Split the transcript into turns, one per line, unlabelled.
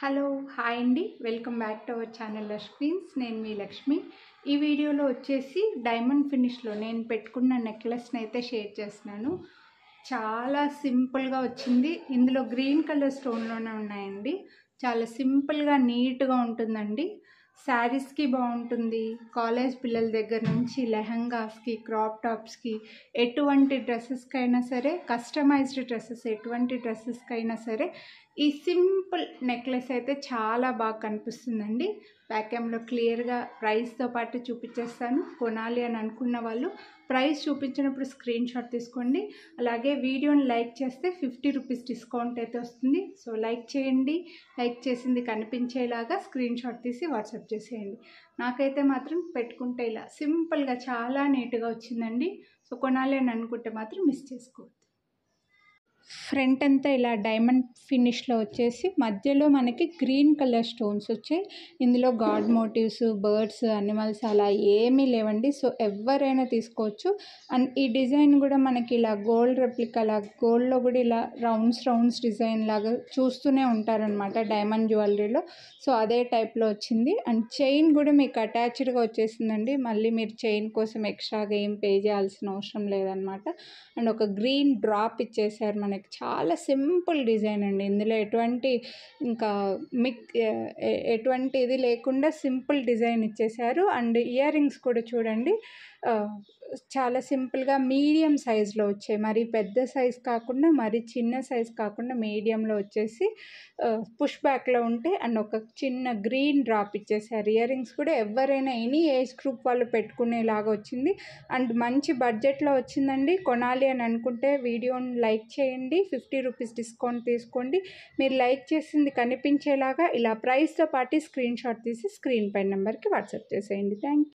Hello hi అండి, welcome back to our channel లక్ష్మీన్స్. నేను మీ లక్ష్మి. ఈ వీడియోలో వచ్చేసి డైమండ్ ఫినిష్లో నేను పెట్టుకున్న నెక్లెస్ని అయితే షేర్ చేస్తున్నాను. చాలా సింపుల్గా వచ్చింది. ఇందులో గ్రీన్ కలర్ స్టోన్లోనే ఉన్నాయండి. చాలా సింపుల్గా నీట్గా ఉంటుందండి. శారీస్కి బాగుంటుంది. కాలేజ్ పిల్లల దగ్గర నుంచి లెహంగాస్కి, క్రాప్ టాప్స్కి, ఎటువంటి డ్రెస్సెస్కైనా సరే, కస్టమైజ్డ్ డ్రెస్సెస్ ఎటువంటి డ్రెస్సెస్కైనా సరే ఈ సింపుల్ నెక్లెస్ అయితే చాలా బాగా కనిపిస్తుందండి. బ్యాక్ క్యామ్లో క్లియర్గా ప్రైస్తో పాటు చూపించేస్తాను. కొనాలి అని అనుకున్న వాళ్ళు ప్రైస్ చూపించినప్పుడు స్క్రీన్ షాట్ తీసుకోండి. అలాగే వీడియోని లైక్ చేస్తే 50 రూపీస్ డిస్కౌంట్ అయితే వస్తుంది. సో లైక్ చేయండి. లైక్ చేసింది కనిపించేలాగా స్క్రీన్ షాట్ తీసి వాట్సాప్ చేసేయండి. నాకైతే మాత్రం పెట్టుకుంటే ఇలా సింపుల్గా చాలా నీట్గా వచ్చిందండి. సో కొనాలి అని అనుకుంటే మాత్రం మిస్ చేసుకోవద్దు. ఫ్రంట్ అంతా ఇలా డైమండ్ ఫినిష్లో వచ్చేసి మధ్యలో మనకి గ్రీన్ కలర్ స్టోన్స్ వచ్చాయి. ఇందులో గాడ్ మోటివ్స్, బర్డ్స్, అనిమల్స్ అలా ఏమీ లేవండి. సో ఎవరైనా తీసుకోవచ్చు. అండ్ ఈ డిజైన్ కూడా మనకి ఇలా గోల్డ్ రెప్లికా లాగా, గోల్డ్లో కూడా ఇలా రౌండ్స్ డిజైన్ లాగా చూస్తూనే ఉంటారనమాట డైమండ్ జ్యువెలరీలో. సో అదే టైప్లో వచ్చింది. అండ్ చైన్ కూడా మీకు అటాచ్డ్గా వచ్చేసిందండి. మళ్ళీ మీరు చైన్ కోసం ఎక్స్ట్రాగా ఏం పే చేయాల్సిన అవసరం లేదనమాట. అండ్ ఒక గ్రీన్ డ్రాప్ ఇచ్చేసారు మనకి. చాలా సింపుల్ డిజైన్ అండి. ఇందులో ఎటువంటి ఎటువంటి ఇది లేకుండా సింపుల్ డిజైన్ ఇచ్చేసారు. అండ్ ఇయర్ రింగ్స్ కూడా చూడండి, చాలా సింపుల్గా మీడియం సైజులో వచ్చాయి. మరి పెద్ద సైజ్ కాకుండా, మరి చిన్న సైజ్ కాకుండా మీడియంలో వచ్చేసి పుష్ బ్యాక్లో ఉంటే అండ్ ఒక చిన్న గ్రీన్ డ్రాప్ ఇచ్చేసారు. ఇయర్ రింగ్స్ కూడా ఎవరైనా ఎనీ ఏజ్ గ్రూప్ వాళ్ళు పెట్టుకునేలాగా వచ్చింది. అండ్ మంచి బడ్జెట్లో వచ్చిందండి. కొనాలి అని అనుకుంటే వీడియోని లైక్ చేయండి. 50 రూపీస్ డిస్కౌంట్ తీసుకోండి. మీరు లైక్ చేసింది కనిపించేలాగా ఇలా ప్రైస్తో పాటు స్క్రీన్ షాట్ తీసి స్క్రీన్ పై నెంబర్కి వాట్సాప్ చేసేయండి. Thank you.